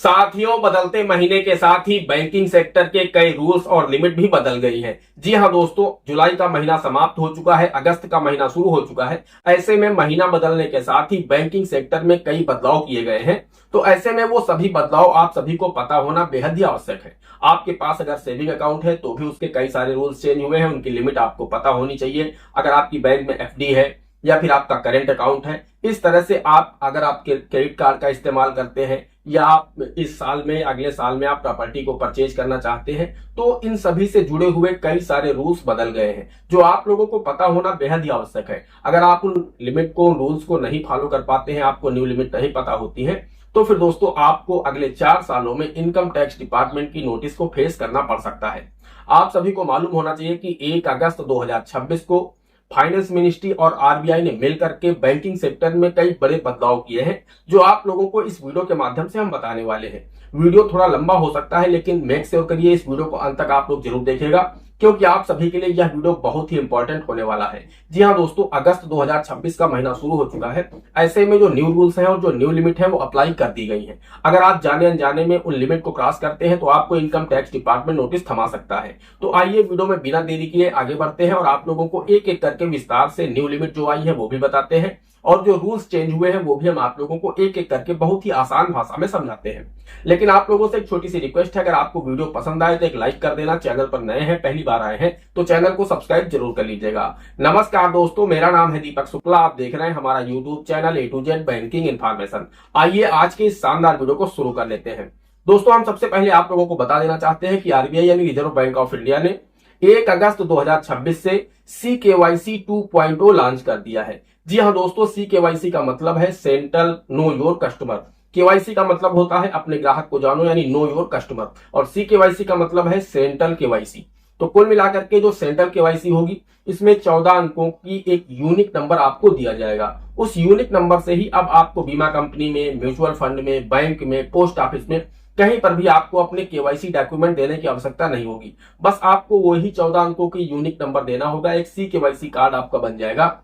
साथियों, बदलते महीने के साथ ही बैंकिंग सेक्टर के कई रूल्स और लिमिट भी बदल गई हैं। जी हां दोस्तों, जुलाई का महीना समाप्त हो चुका है, अगस्त का महीना शुरू हो चुका है। ऐसे में महीना बदलने के साथ ही बैंकिंग सेक्टर में कई बदलाव किए गए हैं। तो ऐसे में वो सभी बदलाव आप सभी को पता होना बेहद ही आवश्यक है। आपके पास अगर सेविंग अकाउंट है तो भी उसके कई सारे रूल्स चेंज हुए हैं, उनकी लिमिट आपको पता होनी चाहिए। अगर आपकी बैंक में एफडी है या फिर आपका करेंट अकाउंट है, इस तरह से आप अगर आप क्रेडिट कार्ड का इस्तेमाल करते हैं या आप इस साल में अगले साल में आप प्रॉपर्टी को परचेज करना चाहते हैं, तो इन सभी से जुड़े हुए कई सारे रूल्स बदल गए हैं जो आप लोगों को पता होना बेहद ही आवश्यक है। अगर आप उन लिमिट को, रूल्स को नहीं फॉलो कर पाते हैं, आपको न्यू लिमिट नहीं पता होती है, तो फिर दोस्तों आपको अगले 4 सालों में इनकम टैक्स डिपार्टमेंट की नोटिस को फेस करना पड़ सकता है। आप सभी को मालूम होना चाहिए कि 1 अगस्त 2026 को फाइनेंस मिनिस्ट्री और आरबीआई ने मिलकर के बैंकिंग सेक्टर में कई बड़े बदलाव किए हैं, जो आप लोगों को इस वीडियो के माध्यम से हम बताने वाले हैं। वीडियो थोड़ा लंबा हो सकता है, लेकिन मेक श्योर करिए इस वीडियो को अंत तक आप लोग जरूर देखिएगा, क्योंकि आप सभी के लिए यह वीडियो बहुत ही इंपॉर्टेंट होने वाला है। जी हाँ दोस्तों, अगस्त 2026 का महीना शुरू हो चुका है। ऐसे में जो न्यू रूल्स हैं और जो न्यू लिमिट है वो अप्लाई कर दी गई है। अगर आप जाने अनजाने में उन लिमिट को क्रॉस करते हैं तो आपको इनकम टैक्स डिपार्टमेंट नोटिस थमा सकता है। तो आइए वीडियो में बिना देरी किए आगे बढ़ते हैं और आप लोगों को एक एक करके विस्तार से न्यू लिमिट जो आई है वो भी बताते हैं, और जो रूल्स चेंज हुए हैं वो भी हम आप लोगों को एक एक करके बहुत ही आसान भाषा में समझाते हैं। लेकिन आप लोगों से एक छोटी सी रिक्वेस्ट है, अगर आपको वीडियो पसंद आए तो एक लाइक कर देना। चैनल पर नए हैं, पहली बार आए हैं तो चैनल को सब्सक्राइब जरूर कर लीजिएगा। नमस्कार दोस्तों, मेरा नाम है दीपक शुक्ला, आप देख रहे हैं हमारा YouTube channel A to Z banking information. आइए आज के इस शानदार वीडियो को शुरू कर लेते हैं। दोस्तों, हम सबसे पहले आप लोगों को बता देना चाहते हैं कि आरबीआई यानी रिजर्व बैंक ऑफ इंडिया ने 1 अगस्त 2026 से CKYC 2.0 लॉन्च कर दिया है। जी हाँ दोस्तों, CKYC का मतलब है central know your customer. KYC का मतलब होता है अपने ग्राहक को जानो, यानी नो योर कस्टमर, और CKYC का मतलब है सेंट्रल केवाईसी। तो कुल मिलाकर के जो सेंट्रल केवाईसी होगी, इसमें 14 अंकों की एक यूनिक नंबर आपको दिया जाएगा। उस यूनिक नंबर से ही अब आपको बीमा कंपनी में, म्यूचुअल फंड में, बैंक में, पोस्ट ऑफिस में, कहीं पर भी आपको अपने केवाईसी डॉक्यूमेंट देने की आवश्यकता नहीं होगी। बस आपको वही 14 अंकों की यूनिक नंबर देना होगा, एक CKYC कार्ड आपका बन जाएगा।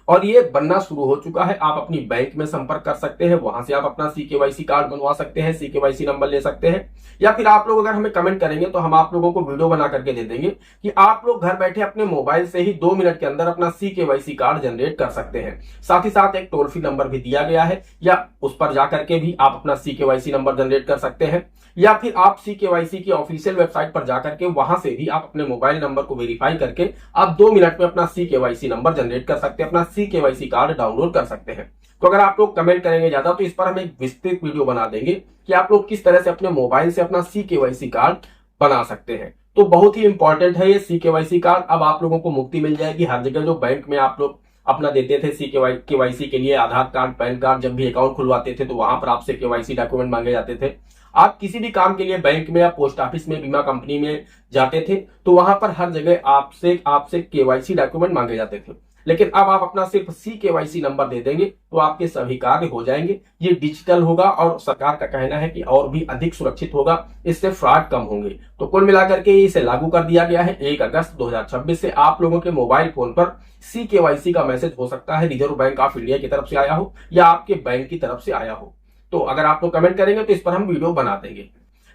और ये बनना शुरू हो चुका है। आप अपनी बैंक में संपर्क कर सकते हैं, वहां से आप अपना CKYC कार्ड बनवा सकते हैं, CKYC नंबर ले सकते हैं, या फिर आप लोग अगर हमें कमेंट करेंगे तो हम आप लोगों को वीडियो बना करके दे देंगे कि आप लोग घर बैठे अपने मोबाइल से ही 2 मिनट के अंदर अपना CKYC कार्ड जनरेट कर सकते हैं। साथ ही साथ एक टोल फ्री नंबर भी दिया गया है, या उस पर जाकर के भी आप अपना CKYC नंबर जनरेट कर सकते हैं, या फिर आप CKYC की ऑफिशियल वेबसाइट पर जाकर के वहां से भी आप अपने मोबाइल नंबर को वेरीफाई करके आप 2 मिनट में अपना CKYC नंबर जनरेट कर सकते हैं, अपना CKYC कार्ड डाउनलोड कर सकते हैं। तो अगर आप लोग कमेंट करेंगे ज्यादा तो इस पर हम एक विस्तृत वीडियो बना देंगे कि आप लोग किस तरह से अपने मोबाइल से अपना CKYC कार्ड बना सकते हैं। तो बहुत ही इंपॉर्टेंट है ये CKYC कार्ड। अब आप लोगों को मुक्ति मिल जाएगी। हर जगह जो बैंक में आप लोग अपना देते थे CKYC के लिए आधार कार्ड, पैन कार्ड, जब भी अकाउंट खुलवाते थे तो वहां पर आपसे KYC डॉक्यूमेंट मांगे जाते थे। आप किसी भी काम के लिए बैंक में या पोस्ट ऑफिस में, बीमा कंपनी में जाते थे तो वहां पर हर जगह आपसे KYC डॉक्यूमेंट मांगे जाते थे। लेकिन अब आप अपना सिर्फ CKYC नंबर दे देंगे तो आपके सभी कार्य हो जाएंगे। ये डिजिटल होगा और सरकार का कहना है कि और भी अधिक सुरक्षित होगा, इससे फ्रॉड कम होंगे। तो कुल मिलाकर के इसे लागू कर दिया गया है। 1 अगस्त 2026 से आप लोगों के मोबाइल फोन पर CKYC का मैसेज हो सकता है, रिजर्व बैंक ऑफ इंडिया की तरफ से आया हो या आपके बैंक की तरफ से आया हो। तो अगर आप लोग कमेंट करेंगे तो इस पर हम वीडियो बना देंगे।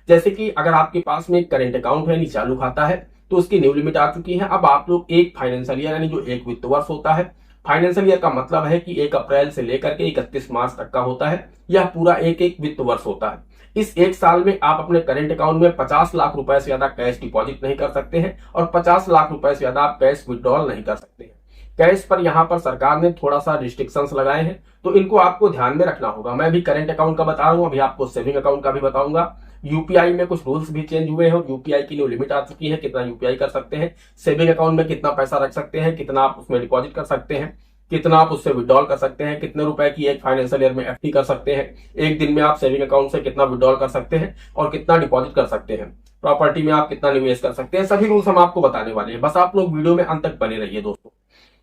जैसे कि अगर आपके पास में एक करेंट अकाउंट है, चालू खाता है, तो उसकी न्यू लिमिट आ चुकी है। अब आप लोग एक फाइनेंशियल ईयर यानी जो एक वित्त वर्ष होता है, फाइनेंशियल ईयर का मतलब है कि 1 अप्रैल से लेकर के 31 मार्च तक का होता है, यह पूरा एक वित्त वर्ष होता है। इस एक साल में आप अपने करेंट अकाउंट में 50 लाख रुपए से ज्यादा कैश डिपॉजिट नहीं कर सकते हैं और 50 लाख रुपए से ज्यादा आप कैश विड्रॉल नहीं कर सकते हैं। कैश पर यहाँ पर सरकार ने थोड़ा सा रिस्ट्रिक्शंस लगाए हैं, तो इनको आपको ध्यान में रखना होगा। मैं भी करेंट अकाउंट का बता रहा हूँ, अभी आपको सेविंग अकाउंट का भी बताऊंगा। यूपीआई में कुछ रूल्स भी चेंज हुए हैं और यूपीआई की न्यू लिमिट आ चुकी है, कितना यूपीआई कर सकते हैं, सेविंग अकाउंट में कितना पैसा रख सकते हैं, कितना आप उसमें डिपॉजिट कर सकते हैं, कितना आप उससे विड्रॉल कर सकते हैं, कितने रुपए की एक फाइनेंशियल ईयर में एफडी कर सकते हैं, एक दिन में आप सेविंग अकाउंट से कितना विड्रॉल कर सकते हैं और कितना डिपॉजिट कर सकते हैं, प्रॉपर्टी में आप कितना निवेश कर सकते हैं, सभी रूल्स हम आपको बताने वाले हैं। बस आप लोग वीडियो में अंत तक बने रहिए दोस्तों।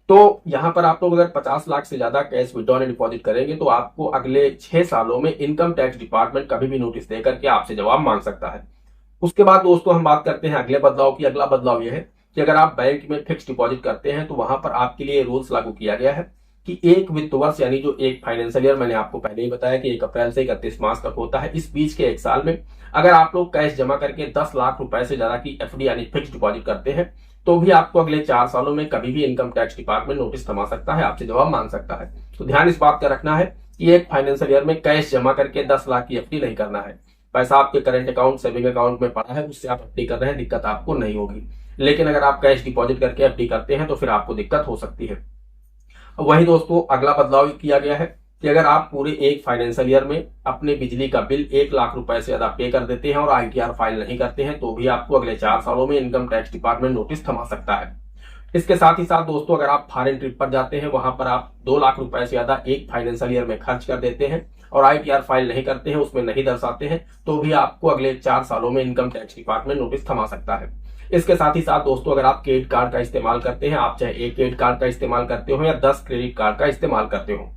तो यहाँ पर आप लोग अगर 50 लाख से ज्यादा कैश विड्रॉल डिपॉजिट करेंगे तो आपको अगले 6 सालों में इनकम टैक्स डिपार्टमेंट कभी भी नोटिस देकर के आपसे जवाब मांग सकता है। उसके बाद दोस्तों हम बात करते हैं अगले बदलाव की। अगला बदलाव यह है कि अगर आप बैंक में फिक्स डिपॉजिट करते हैं तो वहां पर आपके लिए रूल्स लागू किया गया है कि एक वित्त वर्ष यानी जो एक फाइनेंशियल ईयर, मैंने आपको पहले ही बताया कि 1 अप्रैल से 31 मार्च तक होता है, इस बीच के एक साल में अगर आप लोग कैश जमा करके 10 लाख रुपए से ज्यादा की एफडी यानी फिक्स डिपॉजिट करते हैं तो भी आपको अगले 4 सालों में कभी भी इनकम टैक्स डिपार्टमेंट नोटिस थमा सकता है, आपसे जवाब मांग सकता है। तो ध्यान इस बात का रखना है कि एक फाइनेंशियल ईयर में कैश जमा करके 10 लाख की एफडी नहीं करना है। पैसा आपके करंट अकाउंट, सेविंग अकाउंट में पड़ा है, उससे आप एफडी कर रहे हैं, दिक्कत आपको नहीं होगी। लेकिन अगर आप कैश डिपॉजिट करके एफडी करते हैं तो फिर आपको दिक्कत हो सकती है। वही दोस्तों अगला बदलाव किया गया है कि अगर आप पूरे एक फाइनेंशियल ईयर में अपने बिजली का बिल 1 लाख रुपए से ज्यादा पे कर देते हैं और आईटीआर फाइल नहीं करते हैं तो भी आपको अगले 4 सालों में इनकम टैक्स डिपार्टमेंट नोटिस थमा सकता है। इसके साथ ही साथ दोस्तों अगर आप फॉरेन ट्रिप पर जाते हैं, वहां पर आप 2 लाख रुपए से ज्यादा एक फाइनेंशियल ईयर में खर्च कर देते हैं और आईटीआर फाइल नहीं करते हैं, उसमें नहीं दर्शाते हैं, तो भी आपको अगले 4 सालों में इनकम टैक्स डिपार्टमेंट नोटिस थमा सकता है। इसके साथ ही साथ दोस्तों अगर आप क्रेडिट कार्ड का इस्तेमाल करते हैं, आप चाहे एक क्रेडिट कार्ड का इस्तेमाल करते हो या 10 क्रेडिट कार्ड का इस्तेमाल करते हो,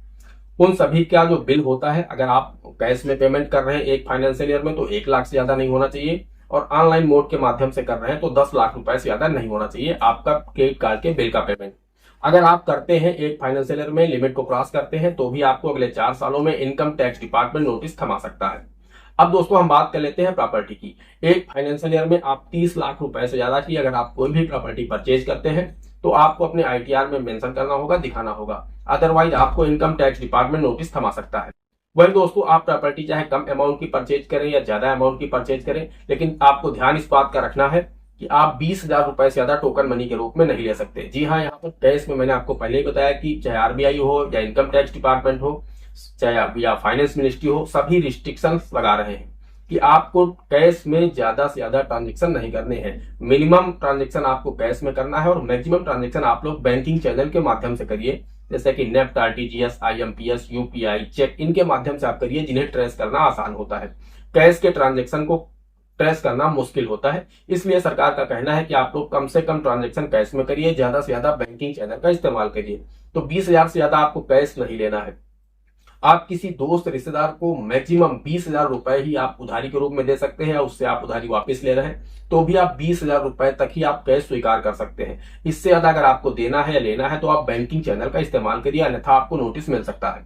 उन सभी का जो बिल होता है, अगर आप कैश में पेमेंट कर रहे हैं एक फाइनेंशियल ईयर में तो 1 लाख से ज्यादा नहीं होना चाहिए, और ऑनलाइन मोड के माध्यम से कर रहे हैं तो 10 लाख रुपए से ज्यादा नहीं होना चाहिए आपका क्रेडिट कार्ड के बिल का पेमेंट। अगर आप करते हैं एक फाइनेंशियल ईयर में, लिमिट को क्रॉस करते हैं, तो भी आपको अगले 4 सालों में इनकम टैक्स डिपार्टमेंट नोटिस थमा सकता है। अब दोस्तों हम बात कर लेते हैं प्रॉपर्टी की। एक फाइनेंशियल ईयर में आप 30 लाख रुपए से ज्यादा की अगर आप कोई भी प्रॉपर्टी परचेज करते हैं तो आपको अपने आईटीआर में मेंशन करना होगा, दिखाना होगा, अदरवाइज आपको इनकम टैक्स डिपार्टमेंट नोटिस थमा सकता है। वही दोस्तों आप प्रॉपर्टी चाहे कम अमाउंट की परचेज करें या ज्यादा अमाउंट की परचेज करें, लेकिन आपको ध्यान इस बात का रखना है कि आप 20,000 रुपए से ज्यादा टोकन मनी के रूप में नहीं ले सकते। जी हाँ, यहाँ पर कैश में मैंने आपको पहले ही बताया कि चाहे आरबीआई हो या इनकम टैक्स डिपार्टमेंट हो, चाहे या फाइनेंस मिनिस्ट्री हो, सभी रिस्ट्रिक्शंस लगा रहे हैं कि आपको कैश में ज्यादा से ज्यादा ट्रांजेक्शन नहीं करने हैं। मिनिमम ट्रांजेक्शन आपको कैश में करना है और मैक्सिमम ट्रांजेक्शन आप लोग बैंकिंग चैनल के माध्यम से करिए, जैसे कि NEFT, RTGS, IMPS, UPI, cheque, इनके माध्यम से आप करिए जिन्हें ट्रेस करना आसान होता है। कैश के ट्रांजेक्शन को ट्रेस करना मुश्किल होता है, इसलिए सरकार का कहना है कि आप लोग कम से कम ट्रांजेक्शन कैश में करिए, ज्यादा से ज्यादा बैंकिंग चैनल का इस्तेमाल करिए। तो 20,000 से ज्यादा आपको कैश नहीं लेना है। आप किसी दोस्त रिश्तेदार को मैक्सिमम 20,000 रुपए ही आप उधारी के रूप में दे सकते हैं, उससे आप उधारी वापस ले रहे हैं तो भी आप 20,000 रुपए तक ही आप कैश स्वीकार कर सकते हैं। इससे ज्यादा अगर आपको देना है या लेना है तो आप बैंकिंग चैनल का इस्तेमाल करिए, अन्यथा आपको नोटिस मिल सकता है।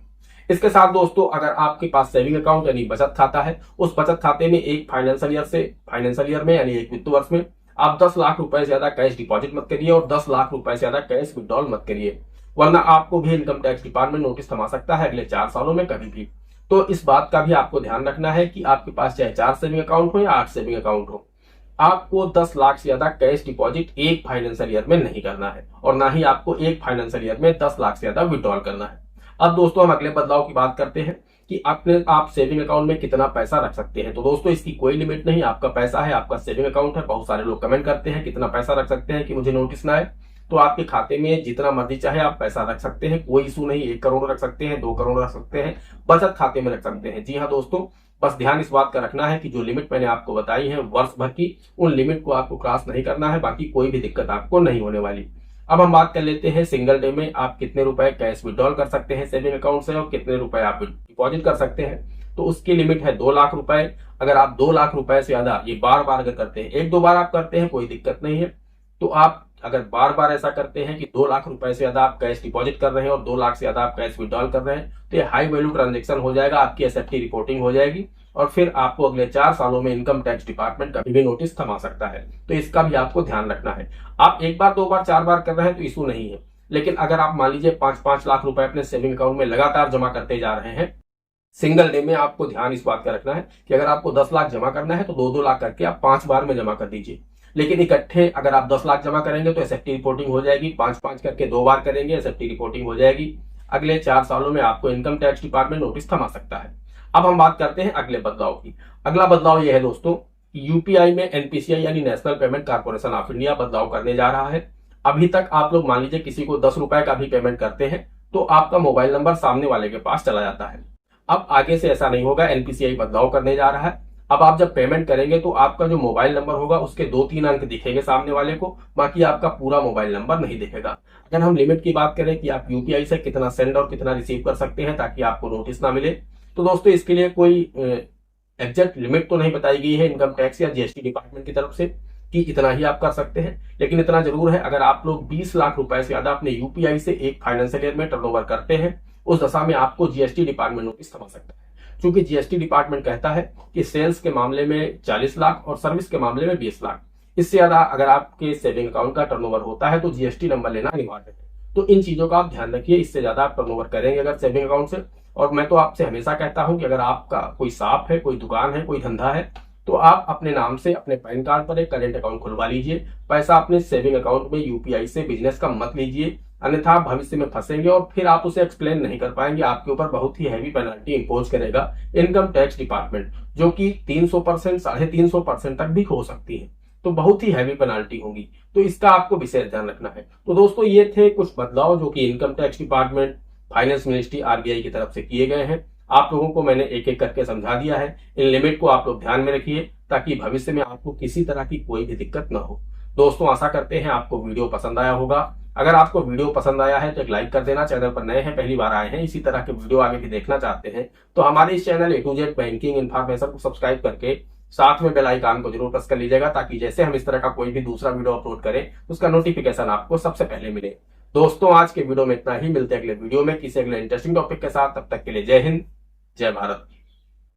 इसके साथ दोस्तों अगर आपके पास सेविंग अकाउंट यानी बचत खाता है, उस बचत खाते में एक फाइनेंशियल ईयर में यानी एक वित्त वर्ष में आप 10 लाख रुपए से ज्यादा कैश डिपॉजिट मत करिए और 10 लाख रुपए से ज्यादा कैश विड्रॉल मत करिए, वरना आपको भी इनकम टैक्स डिपार्टमेंट नोटिस थमा सकता है अगले 4 सालों में कभी भी। तो इस बात का भी आपको ध्यान रखना है कि आपके पास चाहे 4 सेविंग अकाउंट हो या 8 सेविंग अकाउंट हो, आपको 10 लाख से ज्यादा कैश डिपॉजिट एक फाइनेंशियल ईयर में नहीं करना है और ना ही आपको एक फाइनेंशियल ईयर में 10 लाख से ज्यादा विड्रॉल करना है। अब दोस्तों हम अगले बदलाव की बात करते हैं कि आप सेविंग अकाउंट में कितना पैसा रख सकते हैं। तो दोस्तों इसकी कोई लिमिट नहीं, आपका पैसा है, आपका सेविंग अकाउंट है। बहुत सारे लोग कमेंट करते हैं कितना पैसा रख सकते हैं कि मुझे नोटिस ना आए, तो आपके खाते में जितना मर्जी चाहे आप पैसा रख सकते हैं, कोई इशू नहीं। 1 करोड़ रख सकते हैं, 2 करोड़ रख सकते हैं, बचत खाते में रख सकते हैं। जी हाँ दोस्तों, बस ध्यान इस बात का रखना है कि जो लिमिट मैंने आपको बताई है वर्ष भर की, उन लिमिट को आपको क्रॉस नहीं करना है, बाकी कोई भी दिक्कत आपको नहीं होने वाली। अब हम बात कर लेते हैं सिंगल डे में आप कितने रुपए कैश विड्रॉल कर सकते हैं सेविंग अकाउंट से और कितने रुपए आप डिपॉजिट कर सकते हैं। तो उसकी लिमिट है 2 लाख रुपए। अगर आप 2 लाख रुपए से ज्यादा ये बार बार अगर करते हैं, 1-2 बार आप करते हैं कोई दिक्कत नहीं है, तो आप अगर बार बार ऐसा करते हैं कि 2 लाख रुपए से ज्यादा आप कैश डिपॉजिट कर रहे हैं और 2 लाख से ज्यादा आप कैश विड्रॉल कर रहे हैं, तो ये हाई वैल्यू ट्रांजेक्शन हो जाएगा, आपकी एसएफटी रिपोर्टिंग हो जाएगी और फिर आपको अगले 4 सालों में इनकम टैक्स डिपार्टमेंट कभी भी नोटिस थमा सकता है। तो इसका भी आपको ध्यान रखना है। आप 1 बार 2 बार 4 बार कर रहे हैं तो इशू नहीं है, लेकिन अगर आप मान लीजिए 5-5 लाख रुपए अपने सेविंग अकाउंट में लगातार जमा करते जा रहे हैं सिंगल डे में, आपको ध्यान इस बात का रखना है कि अगर आपको 10 लाख जमा करना है तो 2-2 लाख करके आप 5 बार में जमा कर दीजिए। लेकिन इकट्ठे अगर आप 10 लाख जमा करेंगे तो एसएफटी रिपोर्टिंग हो जाएगी, 5-5 करके 2 बार करेंगे एसएफटी रिपोर्टिंग हो जाएगी। अगले 4 सालों में आपको इनकम टैक्स डिपार्टमेंट नोटिस थमा सकता है। अब हम बात करते हैं अगले बदलाव की। अगला बदलाव यह है दोस्तों, यूपीआई में एनपीसीआई यानी national payment corporation of India बदलाव करने जा रहा है। अभी तक आप लोग मान लीजिए किसी को 10 रुपए का भी पेमेंट करते हैं तो आपका मोबाइल नंबर सामने वाले के पास चला जाता है। अब आगे से ऐसा नहीं होगा, एनपीसीआई बदलाव करने जा रहा है। अब आप जब पेमेंट करेंगे तो आपका जो मोबाइल नंबर होगा उसके 2-3 अंक दिखेंगे सामने वाले को, बाकी आपका पूरा मोबाइल नंबर नहीं दिखेगा। अगर हम लिमिट की बात करें कि आप यूपीआई से कितना सेंड और कितना रिसीव कर सकते हैं ताकि आपको नोटिस ना मिले, तो दोस्तों इसके लिए कोई एग्जैक्ट लिमिट तो नहीं बताई गई है इनकम टैक्स या जीएसटी डिपार्टमेंट की तरफ से, कि इतना ही आप कर सकते हैं। लेकिन इतना जरूर है, अगर आप लोग 20 लाख रुपए से ज्यादा अपने यूपीआई से एक फाइनेंशियल ईयर में टर्नओवर करते हैं, उस दशा में आपको जीएसटी डिपार्टमेंट नोटिस थमा सकता है। क्योंकि जीएसटी डिपार्टमेंट कहता है कि सेल्स के मामले में 40 लाख और सर्विस के मामले में 20 लाख, इससे ज्यादा अगर आपके सेविंग अकाउंट का टर्नओवर होता है तो जीएसटी नंबर लेना अनिवार्य है। तो इन चीजों का आप ध्यान रखिए, इससे ज्यादा आप टर्नओवर करेंगे अगर सेविंग अकाउंट से। और मैं तो आपसे हमेशा कहता हूं कि अगर आपका कोई शॉप है, कोई दुकान है, कोई धंधा है, तो आप अपने नाम से अपने पैन कार्ड पर एक करेंट अकाउंट खुलवा लीजिए। पैसा अपने सेविंग अकाउंट में यूपीआई से बिजनेस का मत लीजिए, अन्यथा आप भविष्य में फंसेंगे और फिर आप उसे एक्सप्लेन नहीं कर पाएंगे। आपके ऊपर बहुत ही हैवी पेनल्टी इंपोज करेगा इनकम टैक्स डिपार्टमेंट, जो कि 300%, 350% तक भी हो सकती है। तो बहुत ही हैवी पेनल्टी होगी, तो इसका आपको विशेष ध्यान रखना है। तो दोस्तों, ये थे कुछ बदलाव जो कि income tax department, finance ministry, RBI की तरफ से किए गए हैं। आप लोगों को मैंने एक एक करके समझा दिया है। इन लिमिट को आप लोग ध्यान में रखिए ताकि भविष्य में आपको किसी तरह की कोई भी दिक्कत ना हो। दोस्तों, आशा करते हैं आपको वीडियो पसंद आया होगा। अगर आपको वीडियो पसंद आया है तो एक लाइक कर देना। चैनल पर नए हैं, पहली बार आए हैं, इसी तरह के वीडियो आगे भी देखना चाहते हैं तो हमारे इस channel A to Z banking information को सब्सक्राइब करके साथ में बेल आइकन को जरूर प्रेस कर लीजिएगा, ताकि जैसे हम इस तरह का कोई भी दूसरा वीडियो अपलोड करें उसका नोटिफिकेशन आपको सबसे पहले मिले। दोस्तों, आज के वीडियो में इतना ही। मिलते हैं अगले वीडियो में किसी अगले इंटरेस्टिंग टॉपिक के साथ। तब तक के लिए जय हिंद, जय भारत।